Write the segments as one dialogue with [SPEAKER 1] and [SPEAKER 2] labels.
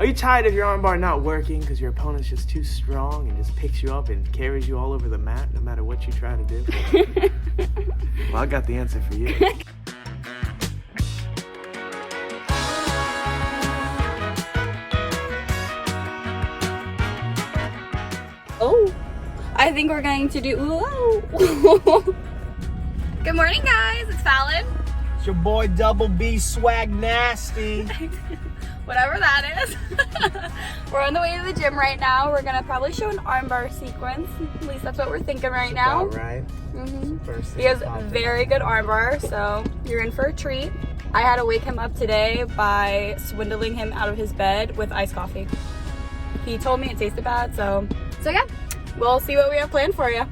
[SPEAKER 1] Are you tired of your armbar not working because your opponent's just too strong and just picks you up and carries you all over the mat no matter what you try to do? Well, I got the answer for you.
[SPEAKER 2] Oh, I think we're going to do, whoa. Good morning, guys. It's Fallon.
[SPEAKER 3] It's your boy Double B Swag Nasty.
[SPEAKER 2] Whatever that is. We're on the way to the gym right now. We're gonna probably show an armbar sequence. At least that's what we're thinking right now.
[SPEAKER 1] About right.
[SPEAKER 2] He has very good armbar, so you're in for a treat. I had to wake him up today by swindling him out of his bed with iced coffee. He told me it tasted bad, so yeah, we'll see what we have planned for you.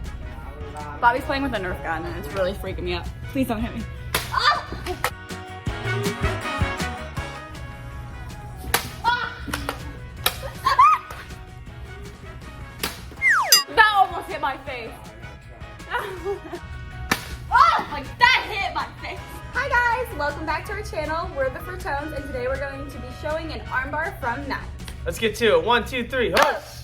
[SPEAKER 2] Bobby's playing with a Nerf gun and it's really freaking me out. Please don't hit me. Ah! That almost hit my face. Oh, like that hit my face. Hi guys, welcome back to our channel. We're the Furtones, and today we're going to be showing an armbar from Nat.
[SPEAKER 1] Let's get to it. 1, 2, 3. Hush!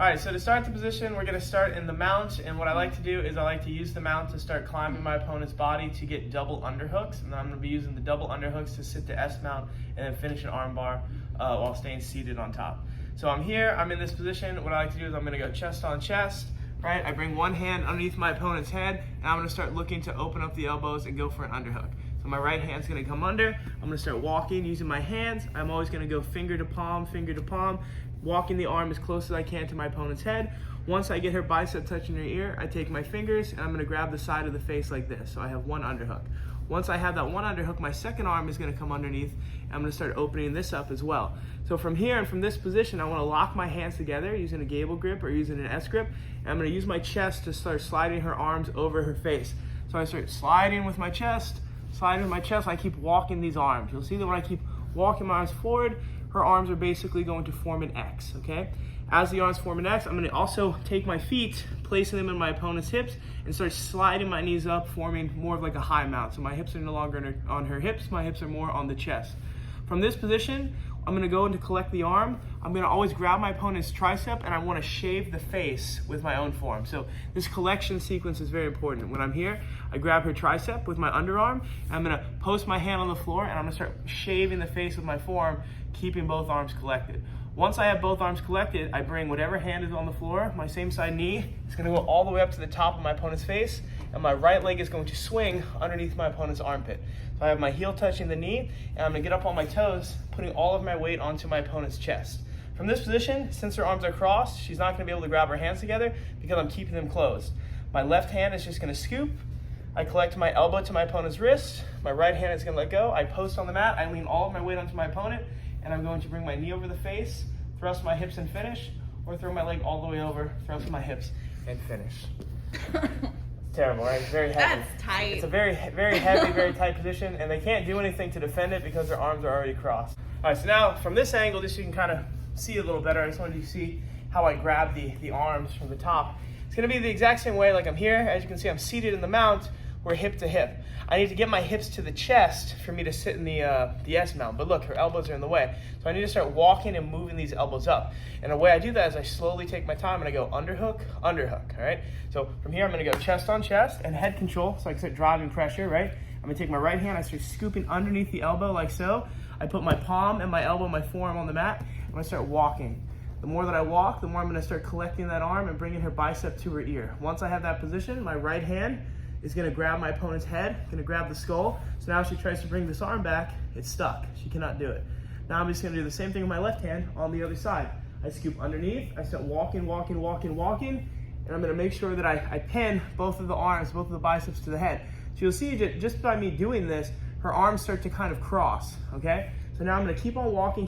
[SPEAKER 1] All right, so to start the position, we're gonna start in the mount, and what I like to do is I like to use the mount to start climbing my opponent's body to get double underhooks, and then I'm gonna be using the double underhooks to sit the S mount and then finish an armbar while staying seated on top. So I'm here, I'm in this position. What I like to do is I'm gonna go chest on chest, right? I bring one hand underneath my opponent's head, and I'm gonna start looking to open up the elbows and go for an underhook. So my right hand's gonna come under, I'm gonna start walking using my hands. I'm always gonna go finger to palm, walking the arm as close as I can to my opponent's head. Once I get her bicep touching her ear, I take my fingers and I'm gonna grab the side of the face like this. So I have one underhook. Once I have that one underhook, my second arm is gonna come underneath and I'm gonna start opening this up as well. So from here and from this position, I wanna lock my hands together using a gable grip or using an S grip. And I'm gonna use my chest to start sliding her arms over her face. So I start sliding with my chest, I keep walking these arms. You'll see that when I keep walking my arms forward, her arms are basically going to form an X, okay? As the arms form an X, I'm gonna also take my feet, placing them in my opponent's hips, and start sliding my knees up, forming more of like a high mount. So my hips are no longer on her hips, my hips are more on the chest. From this position, I'm gonna go in to collect the arm. I'm gonna always grab my opponent's tricep and I wanna shave the face with my own form. So this collection sequence is very important. When I'm here, I grab her tricep with my underarm, and I'm gonna post my hand on the floor and I'm gonna start shaving the face with my form, keeping both arms collected. Once I have both arms collected, I bring whatever hand is on the floor, my same side knee, it's gonna go all the way up to the top of my opponent's face, and my right leg is going to swing underneath my opponent's armpit. So I have my heel touching the knee, and I'm gonna get up on my toes, putting all of my weight onto my opponent's chest. From this position, since her arms are crossed, she's not gonna be able to grab her hands together because I'm keeping them closed. My left hand is just gonna scoop, I collect my elbow to my opponent's wrist, my right hand is gonna let go, I post on the mat, I lean all of my weight onto my opponent, and I'm going to bring my knee over the face, thrust my hips and finish, or throw my leg all the way over, thrust my hips and finish. Terrible, right? It's very heavy.
[SPEAKER 2] That's tight.
[SPEAKER 1] It's a very, very heavy, very tight position, and they can't do anything to defend it because their arms are already crossed. All right, so now from this angle, just so you can kind of see a little better, I just wanted you to see how I grab the arms from the top. It's gonna be the exact same way like I'm here. As you can see, I'm seated in the mount. We're hip to hip. I need to get my hips to the chest for me to sit in the S mount, but look, her elbows are in the way. So I need to start walking and moving these elbows up. And the way I do that is I slowly take my time and I go underhook, underhook, all right? So from here, I'm gonna go chest on chest and head control, so I can start driving pressure, right? I'm gonna take my right hand, I start scooping underneath the elbow like so. I put my palm and my elbow, my forearm on the mat, I'm gonna start walking. The more that I walk, the more I'm gonna start collecting that arm and bringing her bicep to her ear. Once I have that position, my right hand is gonna grab my opponent's head, gonna grab the skull. So now if she tries to bring this arm back, it's stuck. She cannot do it. Now I'm just gonna do the same thing with my left hand on the other side. I scoop underneath, I start walking, and I'm gonna make sure that I pin both of the arms, both of the biceps to the head. So you'll see just by me doing this, her arms start to kind of cross, okay? So now I'm gonna keep on walking,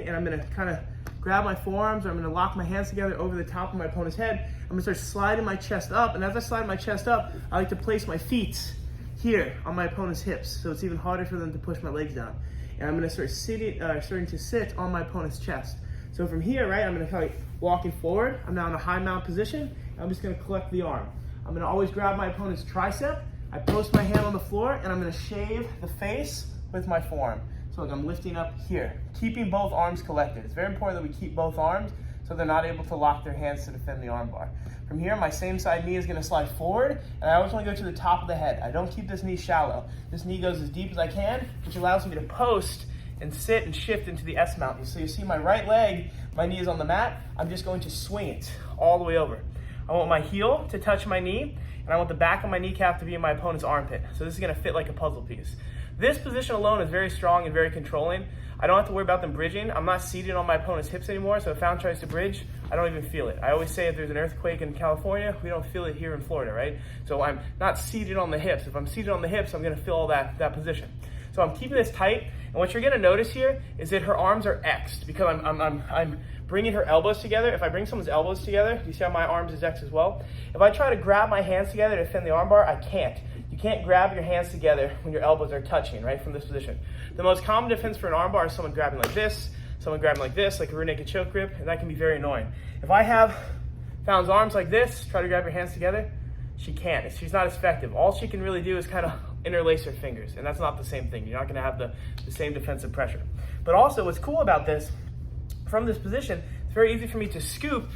[SPEAKER 1] and I'm gonna kind of grab my forearms, or I'm gonna lock my hands together over the top of my opponent's head. I'm gonna start sliding my chest up, and as I slide my chest up, I like to place my feet here on my opponent's hips, so it's even harder for them to push my legs down. And I'm gonna start starting to sit on my opponent's chest. So from here, right, I'm gonna kind of walking forward. I'm now in a high mount position, and I'm just gonna collect the arm. I'm gonna always grab my opponent's tricep. I post my hand on the floor, and I'm gonna shave the face with my forearm. So So look, I'm lifting up here, keeping both arms collected. It's very important that we keep both arms so they're not able to lock their hands to defend the arm bar. From here, my same side knee is gonna slide forward, and I always wanna go to the top of the head. I don't keep this knee shallow. This knee goes as deep as I can, which allows me to post and sit and shift into the S mount. So you see my right leg, my knee is on the mat. I'm just going to swing it all the way over. I want my heel to touch my knee, and I want the back of my kneecap to be in my opponent's armpit. So this is gonna fit like a puzzle piece. This position alone is very strong and very controlling. I don't have to worry about them bridging. I'm not seated on my opponent's hips anymore, so if Fallon tries to bridge, I don't even feel it. I always say if there's an earthquake in California, we don't feel it here in Florida, right? So I'm not seated on the hips. If I'm seated on the hips, I'm gonna feel all that position. So I'm keeping this tight, and what you're gonna notice here is that her arms are X'd because I'm bringing her elbows together. If I bring someone's elbows together, you see how my arms is X'd as well? If I try to grab my hands together to defend the arm bar, I can't. You can't grab your hands together when your elbows are touching, right, from this position. The most common defense for an arm bar is someone grabbing like this, someone grabbing like this, like a rear naked choke grip, and that can be very annoying. If I have Fallon's arms like this, try to grab your hands together, she can't. She's not as effective. All she can really do is kind of interlace her fingers, and that's not the same thing. You're not gonna have the same defensive pressure. But also what's cool about this, from this position, it's very easy for me to scoop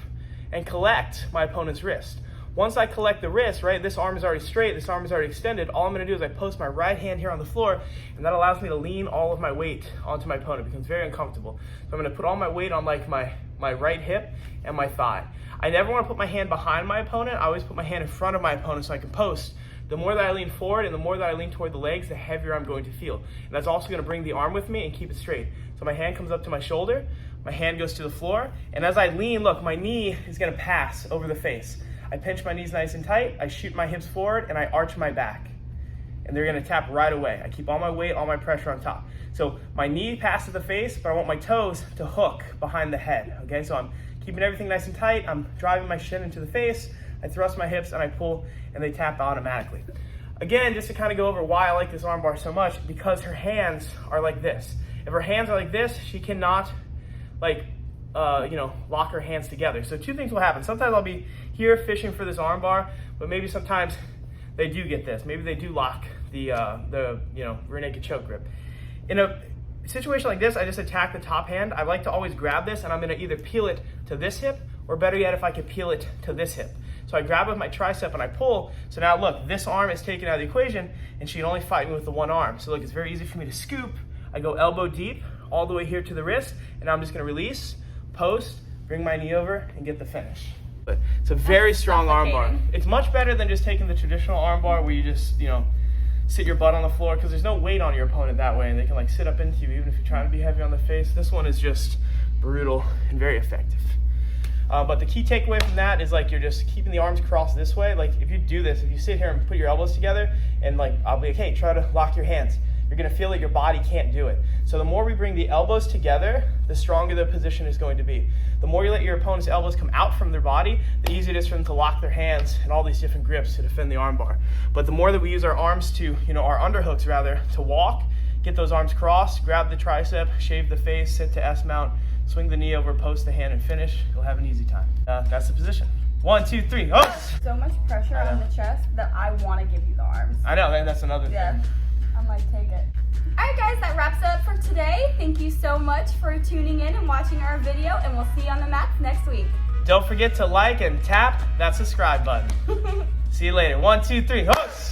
[SPEAKER 1] and collect my opponent's wrist. Once I collect the wrist, right, this arm is already straight, this arm is already extended, all I'm gonna do is I post my right hand here on the floor, and that allows me to lean all of my weight onto my opponent. It becomes very uncomfortable. So I'm gonna put all my weight on like my right hip and my thigh. I never wanna put my hand behind my opponent, I always put my hand in front of my opponent so I can post. The more that I lean forward and the more that I lean toward the legs, the heavier I'm going to feel. And that's also gonna bring the arm with me and keep it straight. So my hand comes up to my shoulder, my hand goes to the floor, and as I lean, look, my knee is gonna pass over the face. I pinch my knees nice and tight, I shoot my hips forward, and I arch my back. And they're gonna tap right away. I keep all my weight, all my pressure on top. So my knee passes the face, but I want my toes to hook behind the head, okay? So I'm keeping everything nice and tight, I'm driving my shin into the face, I thrust my hips, and I pull, and they tap automatically. Again, just to kind of go over why I like this armbar so much, because her hands are like this. If her hands are like this, she cannot, lock her hands together. So two things will happen. Sometimes I'll be here fishing for this armbar, but maybe sometimes they do get this. Maybe they do lock the rear naked choke grip. In a situation like this, I just attack the top hand. I like to always grab this, and I'm gonna either peel it to this hip, or better yet, if I could peel it to this hip. So I grab with my tricep and I pull. So now look, this arm is taken out of the equation, and she can only fight me with the one arm. So look, it's very easy for me to scoop. I go elbow deep all the way here to the wrist, and now I'm just gonna release, post, bring my knee over, and get the finish. But it's a very strong armbar. It's much better than just taking the traditional armbar where you just, sit your butt on the floor, because there's no weight on your opponent that way, and they can like sit up into you even if you're trying to be heavy on the face. This one is just brutal and very effective. But the key takeaway from that is like you're just keeping the arms crossed this way. Like if you do this, if you sit here and put your elbows together, and like I'll be like, hey, try to lock your hands. You're gonna feel that your body can't do it. So the more we bring the elbows together, the stronger the position is going to be. The more you let your opponent's elbows come out from their body, the easier it is for them to lock their hands and all these different grips to defend the armbar. But the more that we use our arms to, our underhooks rather, to walk, get those arms crossed, grab the tricep, shave the face, sit to S mount, swing the knee over, post the hand, and finish, you'll have an easy time. That's the position. 1, 2, 3, oh!
[SPEAKER 2] So much pressure on the chest that I want to give you the arms.
[SPEAKER 1] I know, that's another thing.
[SPEAKER 2] Yeah, I'm like, take it. All right, guys, that wraps up for today. Thank you so much for tuning in and watching our video, and we'll see you on the mats next week.
[SPEAKER 1] Don't forget to like and tap that subscribe button. See you later. 1, 2, 3, hooks!